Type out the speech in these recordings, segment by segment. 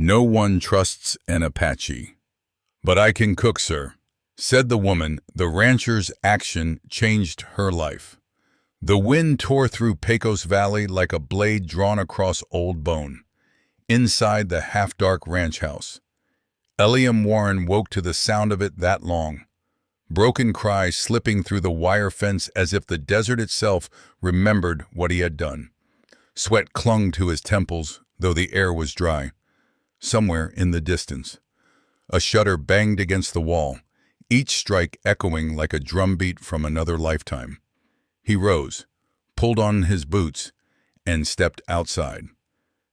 No one trusts an Apache. "But I can cook, sir," said the woman. The rancher's action changed her life. The wind tore through Pecos Valley like a blade drawn across old bone. Inside the half-dark ranch house, Eliam Warren woke to the sound of it that long. Broken cries slipping through the wire fence as if the desert itself remembered what he had done. Sweat clung to his temples, though the air was dry. Somewhere in the distance, a shutter banged against the wall, each strike echoing like a drumbeat from another lifetime. He rose, pulled on his boots, and stepped outside.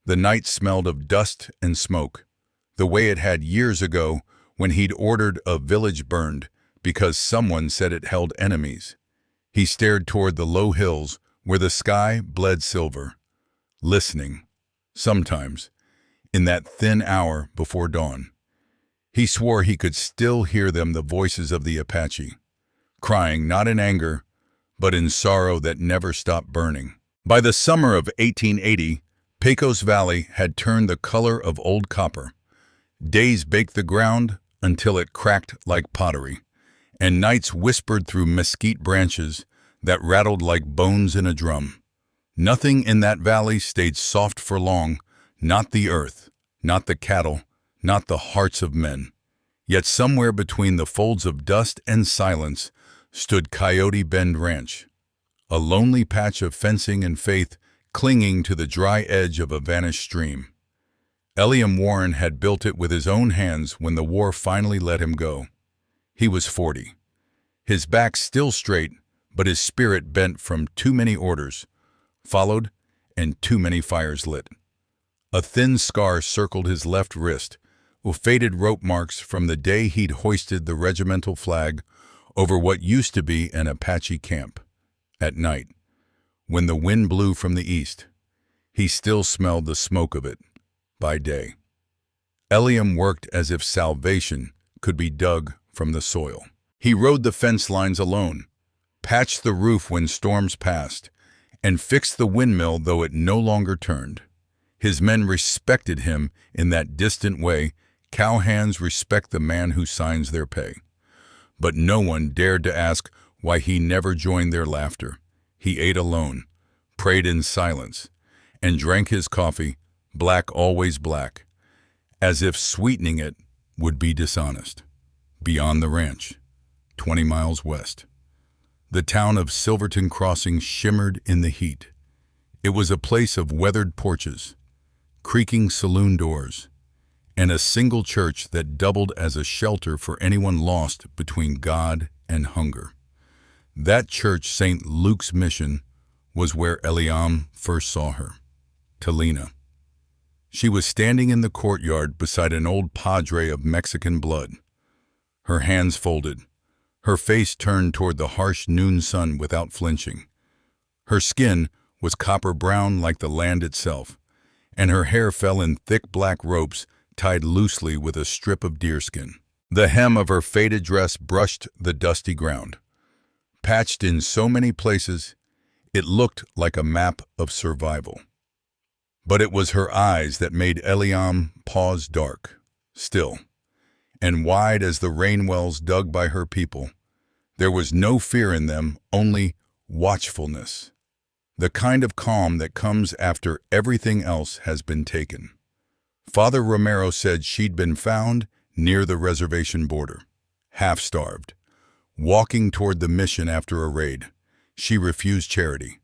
The night smelled of dust and smoke, the way it had years ago when he'd ordered a village burned because someone said it held enemies. He stared toward the low hills where the sky bled silver, listening, sometimes, in that thin hour before dawn. He swore he could still hear them, the voices of the Apache, crying not in anger, but in sorrow that never stopped burning. By the summer of 1880, Pecos Valley had turned the color of old copper. Days baked the ground until it cracked like pottery, and nights whispered through mesquite branches that rattled like bones in a drum. Nothing in that valley stayed soft for long, not the earth, not the cattle, not the hearts of men. Yet somewhere between the folds of dust and silence stood Coyote Bend Ranch, a lonely patch of fencing and faith clinging to the dry edge of a vanished stream. Eliam Warren had built it with his own hands when the war finally let him go. He was 40. His back still straight, but his spirit bent from too many orders followed and too many fires lit. A thin scar circled his left wrist, with faded rope marks from the day he'd hoisted the regimental flag over what used to be an Apache camp. At night, when the wind blew from the east, he still smelled the smoke of it. By day, Eliam worked as if salvation could be dug from the soil. He rode the fence lines alone, patched the roof when storms passed, and fixed the windmill though it no longer turned. His men respected him in that distant way cowhands respect the man who signs their pay. But no one dared to ask why he never joined their laughter. He ate alone, prayed in silence, and drank his coffee, black always black, as if sweetening it would be dishonest. Beyond the ranch, 20 miles west, the town of Silverton Crossing shimmered in the heat. It was a place of weathered porches, creaking saloon doors, and a single church that doubled as a shelter for anyone lost between God and hunger. That church, St. Luke's Mission, was where Eliam first saw her, Talina. She was standing in the courtyard beside an old padre of Mexican blood, her hands folded, her face turned toward the harsh noon sun without flinching. Her skin was copper brown like the land itself, and her hair fell in thick black ropes tied loosely with a strip of deerskin. The hem of her faded dress brushed the dusty ground. Patched in so many places, it looked like a map of survival. But it was her eyes that made Eliam pause, dark, still, and wide as the rain wells dug by her people. There was no fear in them, only watchfulness, the kind of calm that comes after everything else has been taken. Father Romero said she'd been found near the reservation border, half-starved, walking toward the mission after a raid. She refused charity,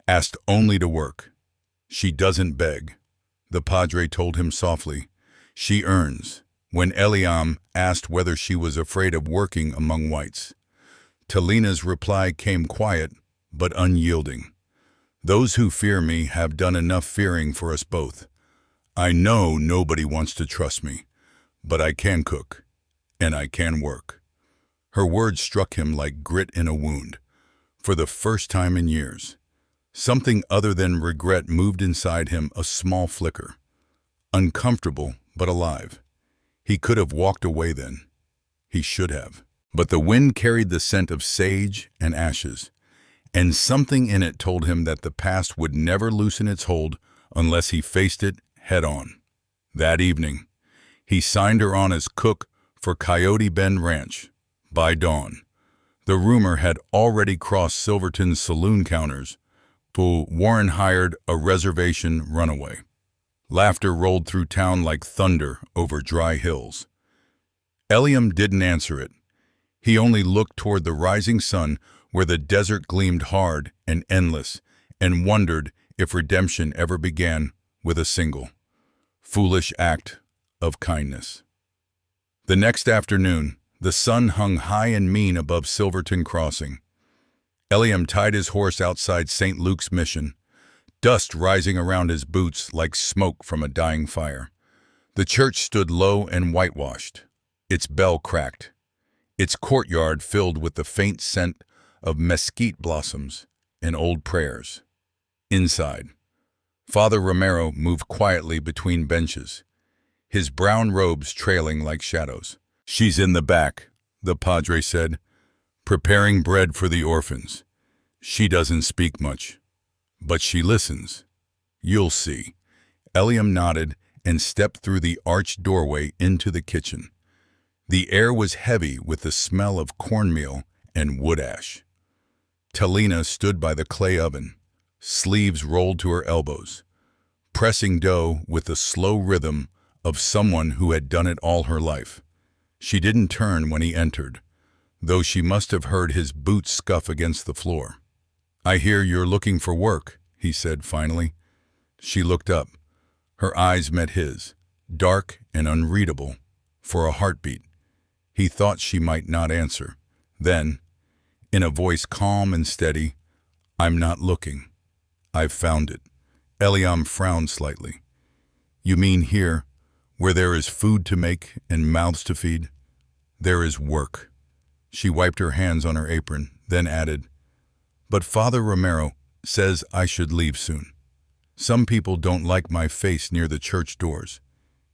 asked only to work. "She doesn't beg," the padre told him softly. "She earns." When Eliam asked whether she was afraid of working among whites, Talina's reply came quiet but unyielding. "Those who fear me have done enough fearing for us both. I know nobody wants to trust me, but I can cook, and I can work." Her words struck him like grit in a wound. For the first time in years, something other than regret moved inside him, a small flicker. Uncomfortable, but alive. He could have walked away then. He should have. But the wind carried the scent of sage and ashes, and something in it told him that the past would never loosen its hold unless he faced it head on. That evening, he signed her on as cook for Coyote Bend Ranch. By dawn, the rumor had already crossed Silverton's saloon counters, so Warren hired a reservation runaway. Laughter rolled through town like thunder over dry hills. Eliam didn't answer it. He only looked toward the rising sun where the desert gleamed hard and endless, and wondered if redemption ever began with a single, foolish act of kindness. The next afternoon, the sun hung high and mean above Silverton Crossing. Eliam tied his horse outside St. Luke's Mission, dust rising around his boots like smoke from a dying fire. The church stood low and whitewashed. Its bell cracked, its courtyard filled with the faint scent of mesquite blossoms and old prayers. Inside, Father Romero moved quietly between benches, his brown robes trailing like shadows. "She's in the back," the padre said, "preparing bread for the orphans. She doesn't speak much, but she listens. You'll see." Eliam nodded and stepped through the arched doorway into the kitchen. The air was heavy with the smell of cornmeal and wood ash. Talina stood by the clay oven, sleeves rolled to her elbows, pressing dough with the slow rhythm of someone who had done it all her life. She didn't turn when he entered, though she must have heard his boots scuff against the floor. "I hear you're looking for work," he said finally. She looked up. Her eyes met his, dark and unreadable, for a heartbeat. He thought she might not answer. Then, in a voice calm and steady, "I'm not looking. I've found it." Eliam frowned slightly. "You mean here, where there is food to make and mouths to feed? There is work." She wiped her hands on her apron, then added, "But Father Romero says I should leave soon. Some people don't like my face near the church doors."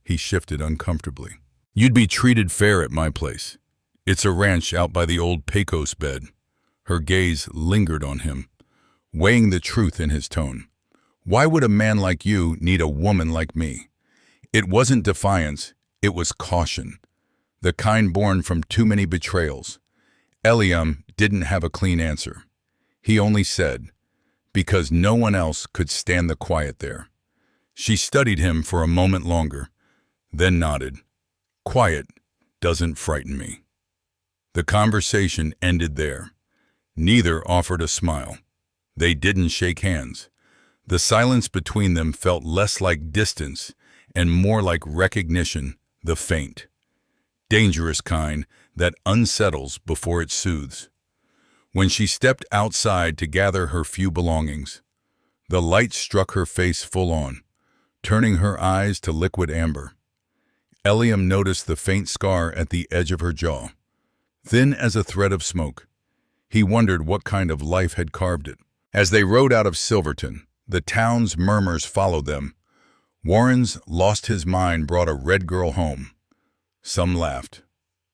He shifted uncomfortably. "You'd be treated fair at my place. It's a ranch out by the old Pecos Bend." Her gaze lingered on him, weighing the truth in his tone. "Why would a man like you need a woman like me?" It wasn't defiance, it was caution, the kind born from too many betrayals. Eliam didn't have a clean answer. He only said, "Because no one else could stand the quiet there." She studied him for a moment longer, then nodded. "Quiet doesn't frighten me." The conversation ended there. Neither offered a smile. They didn't shake hands. The silence between them felt less like distance and more like recognition, the faint, dangerous kind that unsettles before it soothes. When she stepped outside to gather her few belongings, the light struck her face full on, turning her eyes to liquid amber. Eliam noticed the faint scar at the edge of her jaw, thin as a thread of smoke. He wondered what kind of life had carved it. As they rode out of Silverton, the town's murmurs followed them. Warren's "lost his mind" brought a red girl home. Some laughed,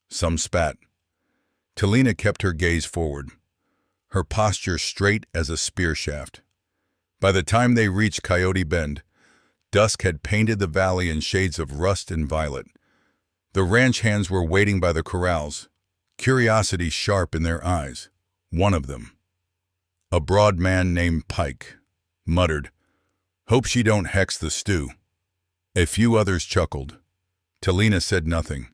some spat. Talina kept her gaze forward, her posture straight as a spear shaft. By the time they reached Coyote Bend, dusk had painted the valley in shades of rust and violet. The ranch hands were waiting by the corrals, curiosity sharp in their eyes. One of them, a broad man named Pike, muttered, "Hope she don't hex the stew." A few others chuckled. Talina said nothing.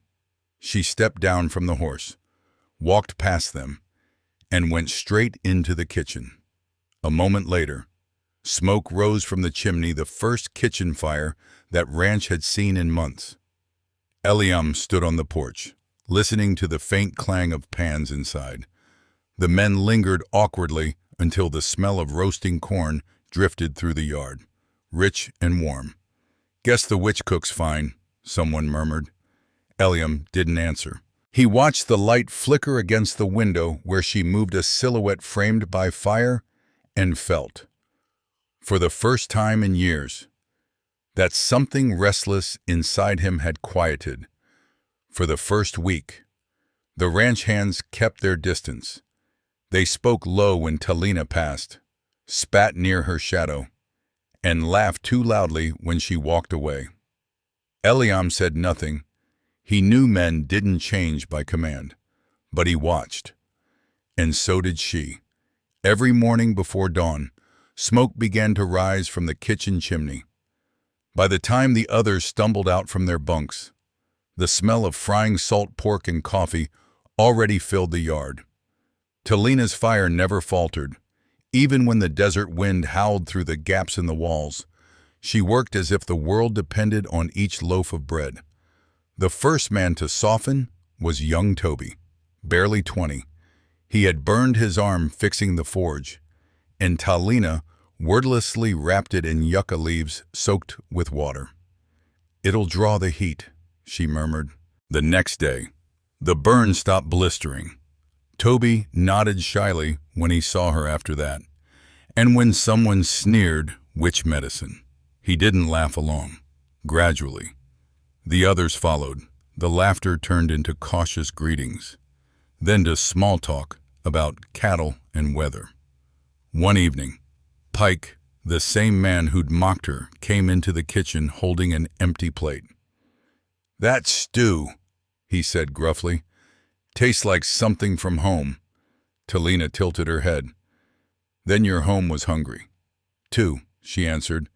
She stepped down from the horse, walked past them, and went straight into the kitchen. A moment later, smoke rose from the chimney, the first kitchen fire that ranch had seen in months. Eliam stood on the porch, listening to the faint clang of pans inside. The men lingered awkwardly until the smell of roasting corn drifted through the yard, rich and warm. "Guess the witch cook's fine," someone murmured. Eliam didn't answer. He watched the light flicker against the window where she moved, a silhouette framed by fire, and felt, for the first time in years, that something restless inside him had quieted. For the first week, the ranch hands kept their distance. They spoke low when Talina passed, spat near her shadow, and laughed too loudly when she walked away. Eliam said nothing. He knew men didn't change by command, but he watched. And so did she. Every morning before dawn, smoke began to rise from the kitchen chimney. By the time the others stumbled out from their bunks, the smell of frying salt pork and coffee already filled the yard. Talina's fire never faltered. Even when the desert wind howled through the gaps in the walls, she worked as if the world depended on each loaf of bread. The first man to soften was young Toby, barely 20. He had burned his arm fixing the forge, and Talina wordlessly wrapped it in yucca leaves soaked with water. "It'll draw the heat," she murmured. The next day, the burn stopped blistering. Toby nodded shyly when he saw her after that, and when someone sneered witch medicine, he didn't laugh along. Gradually, the others followed. The laughter turned into cautious greetings, then to small talk about cattle and weather. One evening, Pike, the same man who'd mocked her, came into the kitchen holding an empty plate. "That stew," he said gruffly, "tastes like something from home." Talina tilted her head. "Then your home was hungry." "Too," she answered,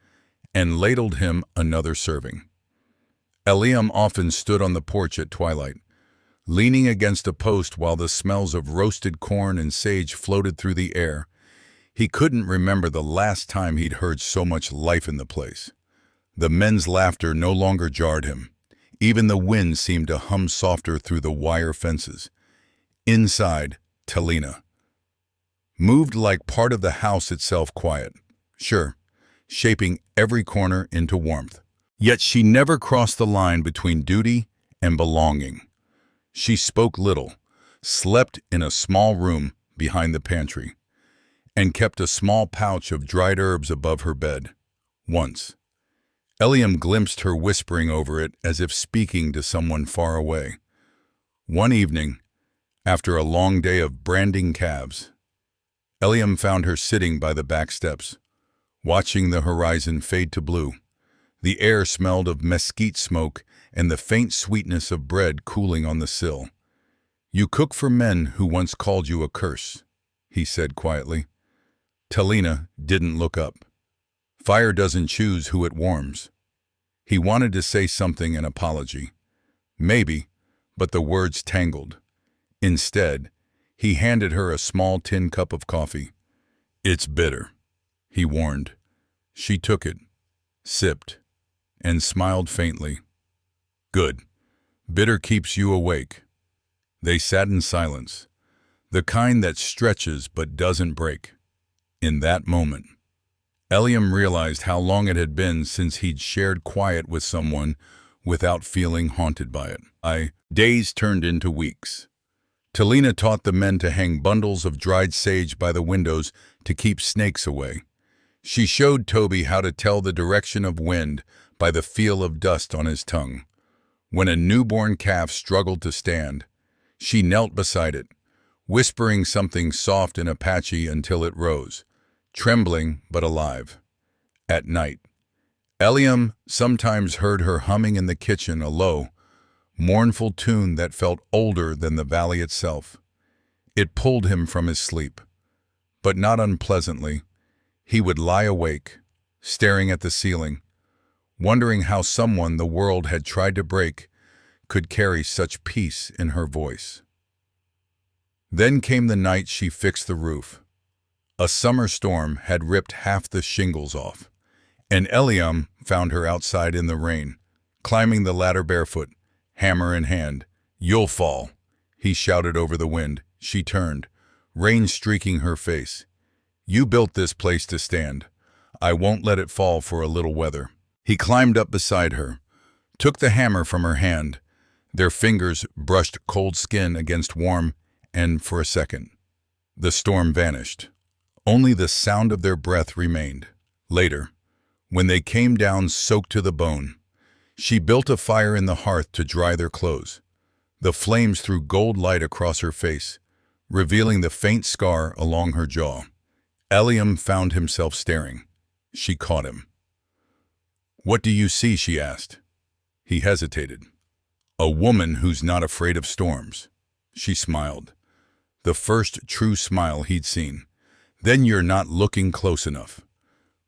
and ladled him another serving. Eliam often stood on the porch at twilight, leaning against a post while the smells of roasted corn and sage floated through the air. He couldn't remember the last time he'd heard so much life in the place. The men's laughter no longer jarred him. Even the wind seemed to hum softer through the wire fences. Inside, Talina moved like part of the house itself, quiet, sure, shaping every corner into warmth. Yet she never crossed the line between duty and belonging. She spoke little, slept in a small room behind the pantry, and kept a small pouch of dried herbs above her bed. Once, Eliam glimpsed her whispering over it as if speaking to someone far away. One evening, after a long day of branding calves, Eliam found her sitting by the back steps, watching the horizon fade to blue. The air smelled of mesquite smoke and the faint sweetness of bread cooling on the sill. "You cook for men who once called you a curse," he said quietly. Talina didn't look up. Fire doesn't choose who it warms. He wanted to say something, an apology. Maybe, but the words tangled. Instead, he handed her a small tin cup of coffee. "It's bitter," he warned. She took it, sipped, and smiled faintly. "Good. Bitter keeps you awake." They sat in silence, the kind that stretches but doesn't break. In that moment, Eliam realized how long it had been since he'd shared quiet with someone without feeling haunted by it. Days turned into weeks. Talina taught the men to hang bundles of dried sage by the windows to keep snakes away. She showed Toby how to tell the direction of wind by the feel of dust on his tongue. When a newborn calf struggled to stand, she knelt beside it, whispering something soft in Apache until it rose, trembling but alive. At night, Eliam sometimes heard her humming in the kitchen, a low, mournful tune that felt older than the valley itself. It pulled him from his sleep, but not unpleasantly. He would lie awake, staring at the ceiling, wondering how someone the world had tried to break could carry such peace in her voice. Then came the night she fixed the roof. A summer storm had ripped half the shingles off, and Eliam found her outside in the rain, climbing the ladder barefoot, hammer in hand. "You'll fall," he shouted over the wind. She turned, rain streaking her face. "You built this place to stand. I won't let it fall for a little weather." He climbed up beside her, took the hammer from her hand. Their fingers brushed cold skin against warm, and for a second, the storm vanished. Only the sound of their breath remained. Later, when they came down soaked to the bone, she built a fire in the hearth to dry their clothes. The flames threw gold light across her face, revealing the faint scar along her jaw. Eliam found himself staring. She caught him. "What do you see?" she asked. He hesitated. A woman who's not afraid of storms. She smiled. The first true smile he'd seen. Then you're not looking close enough.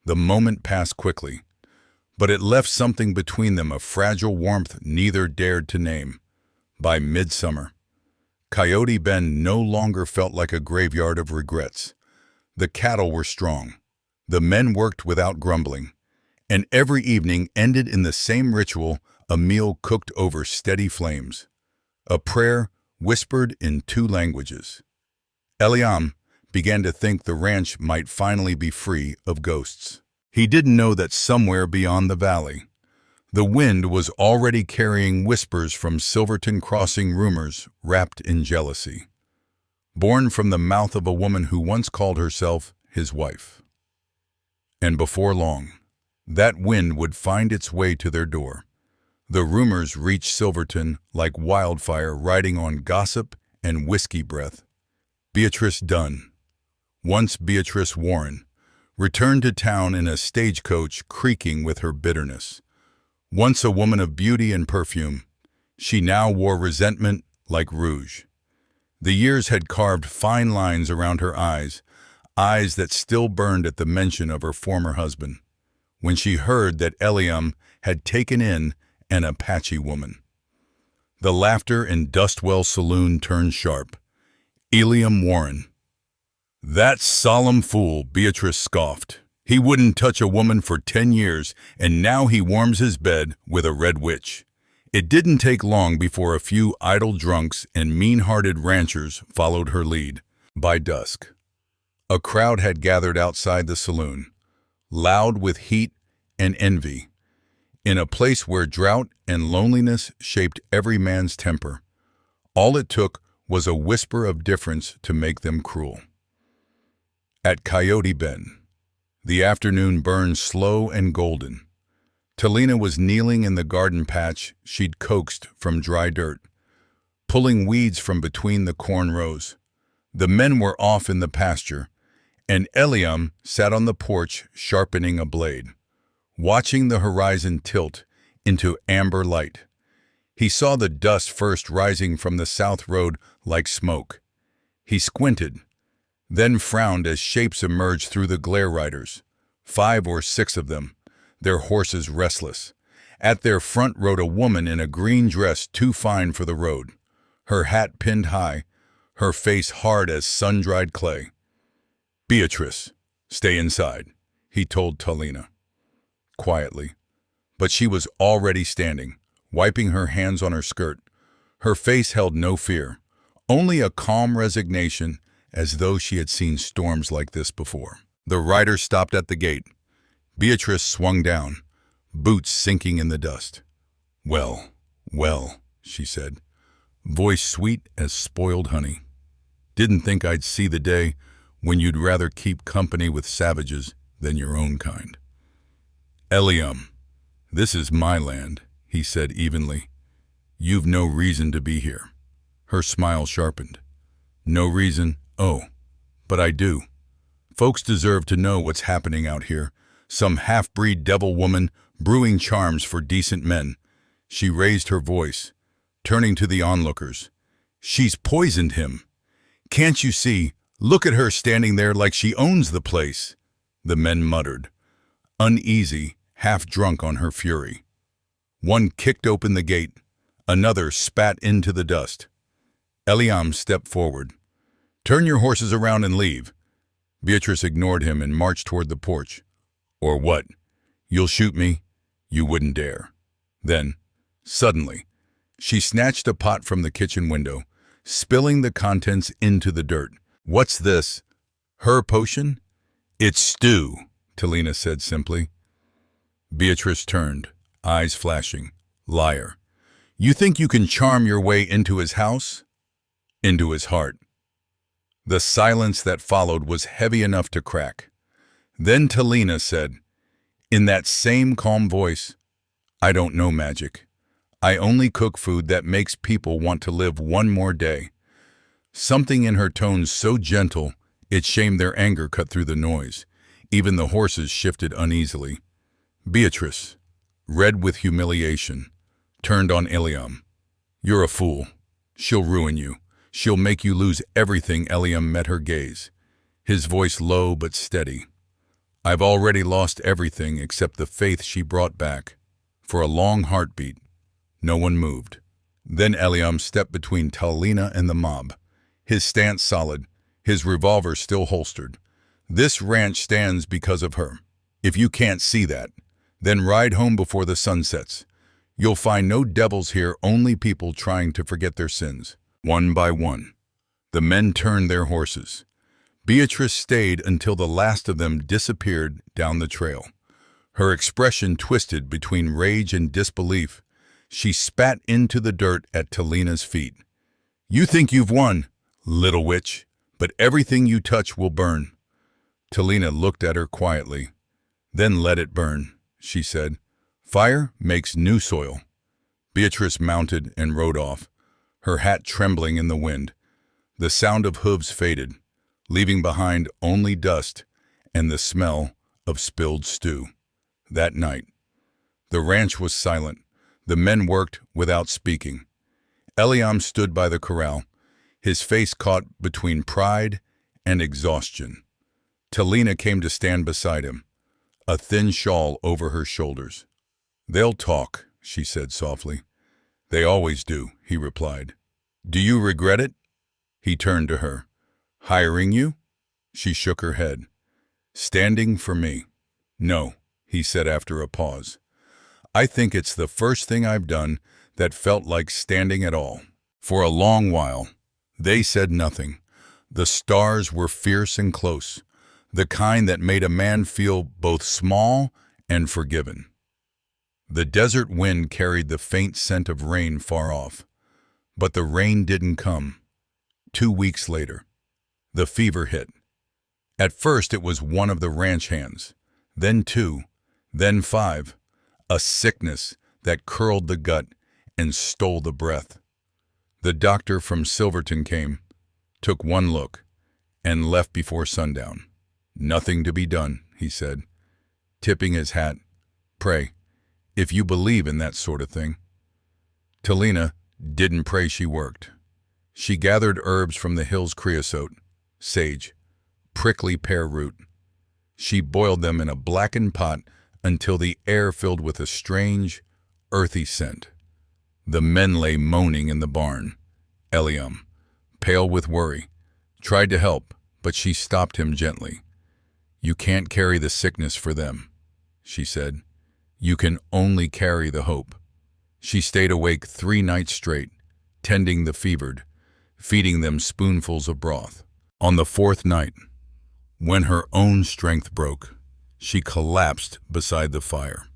The moment passed quickly, but it left something between them, a fragile warmth neither dared to name. By midsummer, Coyote Bend no longer felt like a graveyard of regrets. The cattle were strong. The men worked without grumbling. And every evening ended in the same ritual, a meal cooked over steady flames. A prayer whispered in two languages. Eliam began to think the ranch might finally be free of ghosts. He didn't know that somewhere beyond the valley, the wind was already carrying whispers from Silverton Crossing, rumors wrapped in jealousy, born from the mouth of a woman who once called herself his wife. And before long, that wind would find its way to their door. The rumors reached Silverton like wildfire, riding on gossip and whiskey breath. Beatrice Dunn, once Beatrice Warren, returned to town in a stagecoach creaking with her bitterness. Once a woman of beauty and perfume, she now wore resentment like rouge. The years had carved fine lines around her eyes, eyes that still burned at the mention of her former husband. When she heard that Eliam had taken in an Apache woman, the laughter in Dustwell Saloon turned sharp. Eliam Warren. That solemn fool, Beatrice scoffed. He wouldn't touch a woman for 10 years, and now he warms his bed with a red witch. It didn't take long before a few idle drunks and mean-hearted ranchers followed her lead. By dusk, a crowd had gathered outside the saloon, loud with heat and envy, in a place where drought and loneliness shaped every man's temper. All it took was a whisper of difference to make them cruel. At Coyote Bend, the afternoon burned slow and golden. Talina was kneeling in the garden patch she'd coaxed from dry dirt, pulling weeds from between the corn rows. The men were off in the pasture, and Eliam sat on the porch sharpening a blade, watching the horizon tilt into amber light. He saw the dust first rising from the south road like smoke. He squinted, then frowned as shapes emerged through the glare. Riders, 5 or 6 of them, their horses restless. At their front rode a woman in a green dress too fine for the road, her hat pinned high, her face hard as sun-dried clay. "Beatrice, stay inside," he told Talina, quietly. But she was already standing, wiping her hands on her skirt. Her face held no fear, only a calm resignation, as though she had seen storms like this before. The rider stopped at the gate. Beatrice swung down, boots sinking in the dust. "Well, well," she said, voice sweet as spoiled honey. "Didn't think I'd see the day when you'd rather keep company with savages than your own kind." "Eliam, this is my land," he said evenly. "You've no reason to be here." Her smile sharpened. "No reason? Oh, but I do. Folks deserve to know what's happening out here. Some half-breed devil woman brewing charms for decent men." She raised her voice, turning to the onlookers. "She's poisoned him. Can't you see? Look at her standing there like she owns the place." The men muttered, uneasy, half-drunk on her fury. One kicked open the gate. Another spat into the dust. Eliam stepped forward. "Turn your horses around and leave." Beatrice ignored him and marched toward the porch. "Or what? You'll shoot me? You wouldn't dare." Then, suddenly, she snatched a pot from the kitchen window, spilling the contents into the dirt. "What's this? Her potion?" "It's stew," Talina said simply. Beatrice turned, eyes flashing. "Liar. You think you can charm your way into his house?" "Into his heart." The silence that followed was heavy enough to crack. Then Talina said, in that same calm voice, "I don't know magic. I only cook food that makes people want to live one more day." Something in her tones so gentle, it shamed their anger cut through the noise. Even the horses shifted uneasily. Beatrice, red with humiliation, turned on Eliam. "You're a fool. She'll ruin you. She'll make you lose everything." Eliam met her gaze, his voice low but steady. "I've already lost everything except the faith she brought back." For a long heartbeat, no one moved. Then Eliam stepped between Talina and the mob, his stance solid, his revolver still holstered. "This ranch stands because of her. If you can't see that, then ride home before the sun sets. You'll find no devils here, only people trying to forget their sins." One by one, the men turned their horses. Beatrice stayed until the last of them disappeared down the trail. Her expression twisted between rage and disbelief. She spat into the dirt at Talina's feet. "You think you've won, little witch, but everything you touch will burn." Talina looked at her quietly. "Then let it burn," she said. "Fire makes new soil." Beatrice mounted and rode off, her hat trembling in the wind. The sound of hooves faded, leaving behind only dust and the smell of spilled stew. That night, the ranch was silent. The men worked without speaking. Eliam stood by the corral, his face caught between pride and exhaustion. Talina came to stand beside him, a thin shawl over her shoulders. "They'll talk," she said softly. "They always do," he replied. "Do you regret it?" He turned to her. "Hiring you?" She shook her head. "Standing for me?" "No," he said after a pause. "I think it's the first thing I've done that felt like standing at all." For a long while, they said nothing. The stars were fierce and close, the kind that made a man feel both small and forgiven. The desert wind carried the faint scent of rain far off, but the rain didn't come. 2 weeks later, the fever hit. At first it was one of the ranch hands, then 2, then 5, a sickness that curled the gut and stole the breath. The doctor from Silverton came, took one look, and left before sundown. "Nothing to be done," he said, tipping his hat. "Pray, if you believe in that sort of thing." Talina didn't pray, she worked. She gathered herbs from the hills: creosote, sage, prickly pear root. She boiled them in a blackened pot until the air filled with a strange, earthy scent. The men lay moaning in the barn. Eliam, pale with worry, tried to help, but she stopped him gently. "You can't carry the sickness for them," she said. "You can only carry the hope." She stayed awake 3 nights straight, tending the fevered, feeding them spoonfuls of broth. On the 4th night, when her own strength broke, she collapsed beside the fire.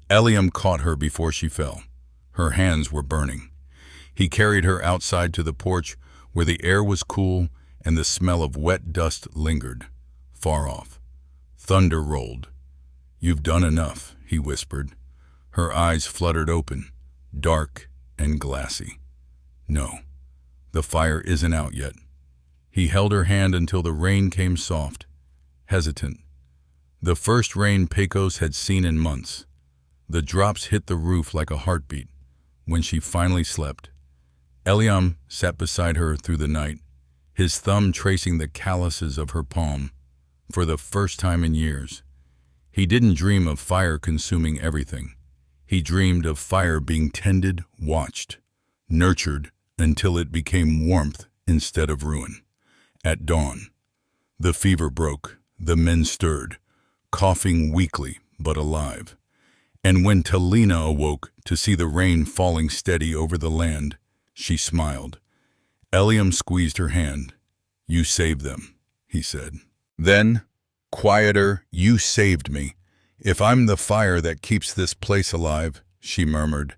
Eliam caught her before she fell. Her hands were burning. He carried her outside to the porch where the air was cool and the smell of wet dust lingered. Far off, thunder rolled. "You've done enough," he whispered. Her eyes fluttered open, dark and glassy. "No, the fire isn't out yet." He held her hand until the rain came soft, hesitant. The first rain Pecos had seen in months. The drops hit the roof like a heartbeat. When she finally slept, Eliam sat beside her through the night, his thumb tracing the calluses of her palm. For the first time in years, he didn't dream of fire consuming everything. He dreamed of fire being tended, watched, nurtured until it became warmth instead of ruin. At dawn, the fever broke, the men stirred, coughing weakly but alive. And when Talina awoke to see the rain falling steady over the land, she smiled. Eliam squeezed her hand. "You saved them," he said. Then, quieter, "You saved me. If I'm the fire that keeps this place alive," she murmured,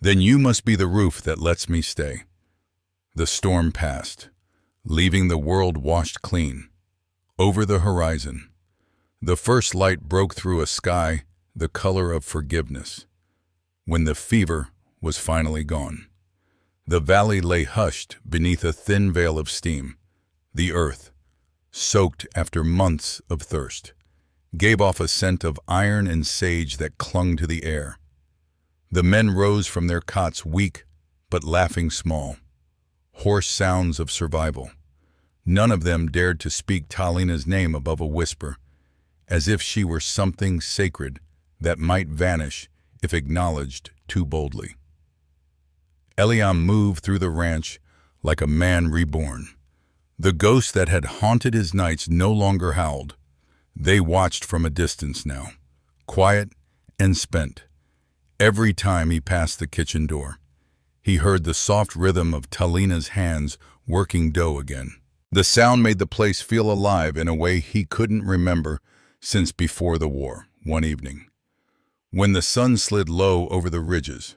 "then you must be the roof that lets me stay." The storm passed, leaving the world washed clean. Over the horizon, the first light broke through a sky the color of forgiveness. When the fever was finally gone, the valley lay hushed beneath a thin veil of steam. The earth, soaked after months of thirst, gave off a scent of iron and sage that clung to the air. The men rose from their cots weak, but laughing small. Hoarse sounds of survival. None of them dared to speak Talina's name above a whisper, as if she were something sacred that might vanish if acknowledged too boldly. Eliam moved through the ranch like a man reborn. The ghosts that had haunted his nights no longer howled. They watched from a distance now, quiet and spent. Every time he passed the kitchen door, he heard the soft rhythm of Talina's hands working dough again. The sound made the place feel alive in a way he couldn't remember since before the war, one evening. When the sun slid low over the ridges,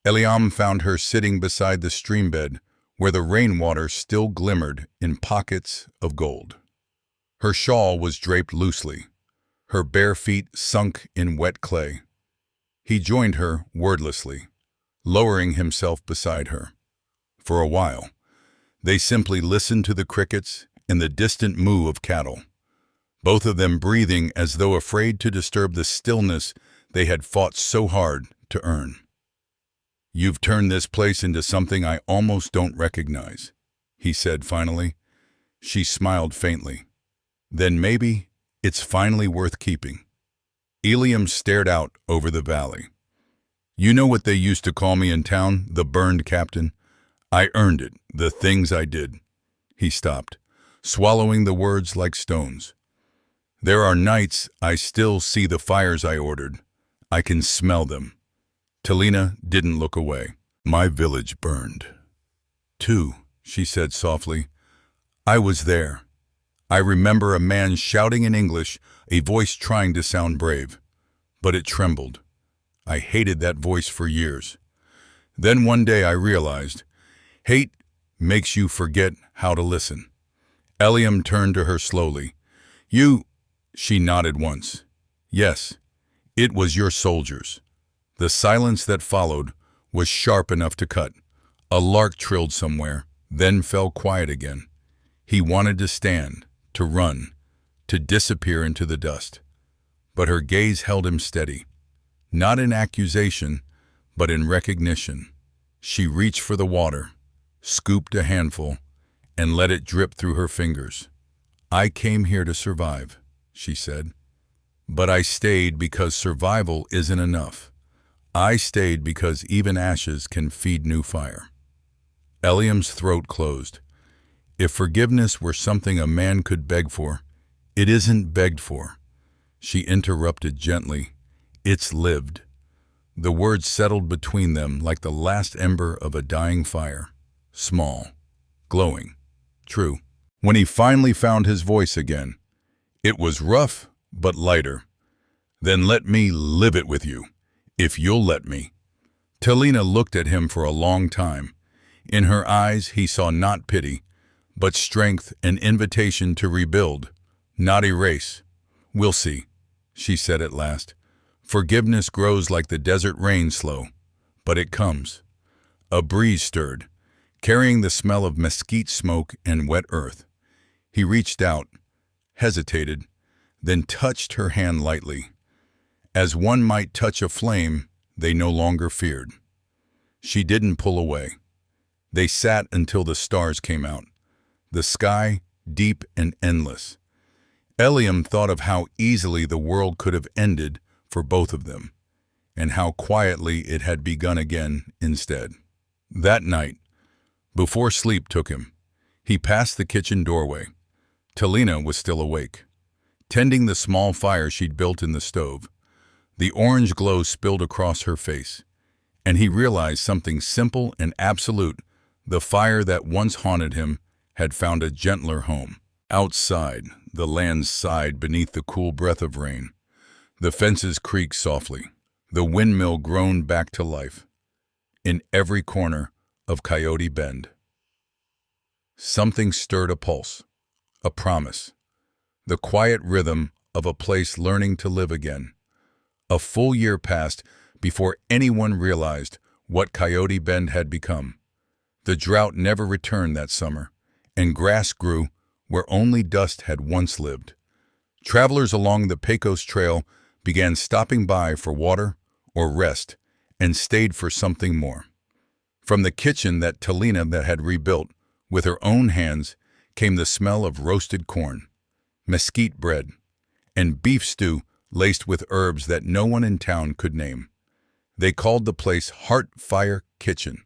Eliam found her sitting beside the stream bed where the rainwater still glimmered in pockets of gold. Her shawl was draped loosely, her bare feet sunk in wet clay. He joined her wordlessly, lowering himself beside her. For a while, they simply listened to the crickets and the distant moo of cattle, both of them breathing as though afraid to disturb the stillness they had fought so hard to earn. "You've turned this place into something I almost don't recognize," he said finally. She smiled faintly. "Then maybe it's finally worth keeping." Eliam stared out over the valley. "You know what they used to call me in town, the burned captain? I earned it, the things I did." He stopped, swallowing the words like stones. "There are nights I still see the fires I ordered. I can smell them." Talina didn't look away. "My village burned, too," she said softly. "I was there. I remember a man shouting in English, a voice trying to sound brave. But it trembled. I hated that voice for years. Then one day I realized, hate makes you forget how to listen." Eliam turned to her slowly. "You—" She nodded once. "Yes, it was your soldiers." The silence that followed was sharp enough to cut. A lark trilled somewhere, then fell quiet again. He wanted to stand, to run, to disappear into the dust. But her gaze held him steady, not in accusation, but in recognition. She reached for the water, scooped a handful, and let it drip through her fingers. "I came here to survive," she said. "But I stayed because survival isn't enough. I stayed because even ashes can feed new fire." Eliam's throat closed. If forgiveness were something a man could beg for, it isn't begged for. She interrupted gently. "It's lived." The words settled between them like the last ember of a dying fire. Small, glowing, true. When he finally found his voice again, it was rough but lighter. "Then let me live it with you, if you'll let me." Talina looked at him for a long time. In her eyes he saw not pity, but strength and invitation to rebuild, not erase. "We'll see," she said at last. "Forgiveness grows like the desert rain, slow, but it comes." A breeze stirred, carrying the smell of mesquite smoke and wet earth. He reached out, hesitated, then touched her hand lightly. As one might touch a flame they no longer feared. She didn't pull away. They sat until the stars came out, the sky deep and endless. Eliam thought of how easily the world could have ended for both of them, and how quietly it had begun again instead. That night, before sleep took him, he passed the kitchen doorway. Talina was still awake, tending the small fire she'd built in the stove. The orange glow spilled across her face, and he realized something simple and absolute. The fire that once haunted him had found a gentler home. Outside, the land sighed beneath the cool breath of rain. The fences creaked softly. The windmill groaned back to life. In every corner of Coyote Bend, something stirred a pulse, a promise, the quiet rhythm of a place learning to live again. A full year passed before anyone realized what Coyote Bend had become. The drought never returned that summer, and grass grew where only dust had once lived. Travelers along the Pecos Trail began stopping by for water or rest, and stayed for something more. From the kitchen that Talina that had rebuilt with her own hands came the smell of roasted corn, mesquite bread, and beef stew laced with herbs that no one in town could name. They called the place Heartfire Kitchen.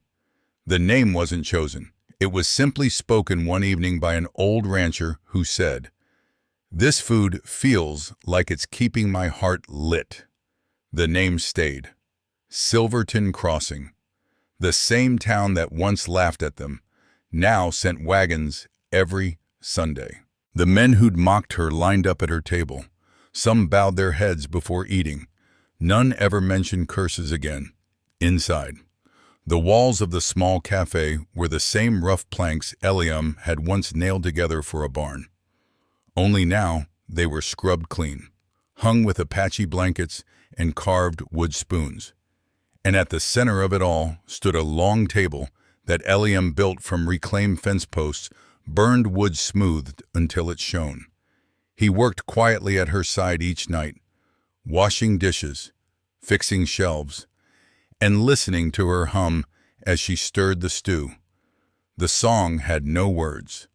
The name wasn't chosen. It was simply spoken one evening by an old rancher who said, "This food feels like it's keeping my heart lit." The name stayed. Silverton Crossing. The same town that once laughed at them, now sent wagons every Sunday. The men who'd mocked her lined up at her table. Some bowed their heads before eating. None ever mentioned curses again. Inside, the walls of the small cafe were the same rough planks Eliam had once nailed together for a barn. Only now they were scrubbed clean, hung with Apache blankets and carved wood spoons. And at the center of it all stood a long table that Eliam built from reclaimed fence posts, burned wood smoothed until it shone. He worked quietly at her side each night, washing dishes, fixing shelves, and listening to her hum as she stirred the stew. The song had no words,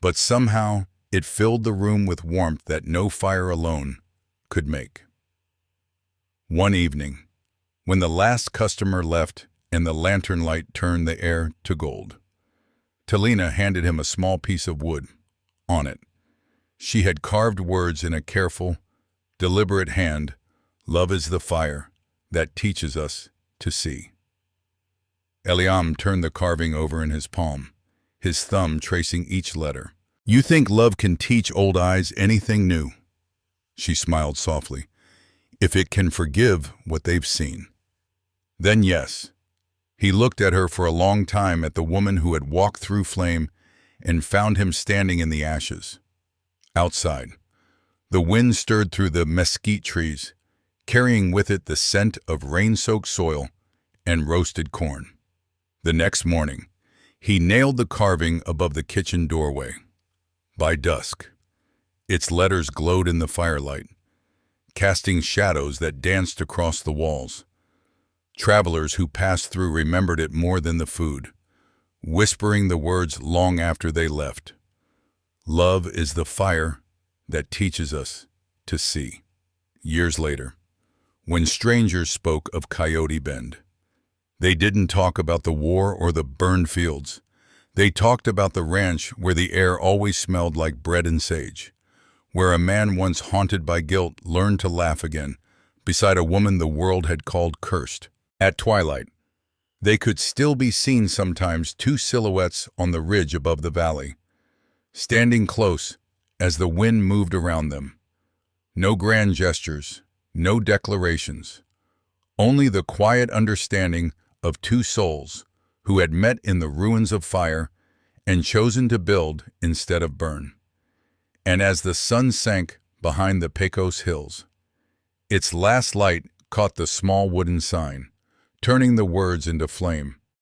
but somehow it filled the room with warmth that no fire alone could make. One evening, when the last customer left and the lantern light turned the air to gold, Talina handed him a small piece of wood. On it, she had carved words in a careful, deliberate hand, "Love is the fire that teaches us to see." Eliam turned the carving over in his palm, his thumb tracing each letter. "You think love can teach old eyes anything new?" She smiled softly. "If it can forgive what they've seen." Then yes. He looked at her for a long time, at the woman who had walked through flame and found him standing in the ashes. Outside, the wind stirred through the mesquite trees, carrying with it the scent of rain-soaked soil and roasted corn. The next morning, he nailed the carving above the kitchen doorway. By dusk, its letters glowed in the firelight, casting shadows that danced across the walls. Travelers who passed through remembered it more than the food, whispering the words long after they left. "Love is the fire that teaches us to see." Years later, when strangers spoke of Coyote Bend, they didn't talk about the war or the burned fields. They talked about the ranch where the air always smelled like bread and sage, where a man once haunted by guilt learned to laugh again beside a woman the world had called cursed. At twilight, they could still be seen sometimes, two silhouettes on the ridge above the valley, standing close as the wind moved around them. No grand gestures, no declarations, only the quiet understanding of two souls who had met in the ruins of fire and chosen to build instead of burn. And as the sun sank behind the Pecos hills, its last light caught the small wooden sign, turning the words into flame.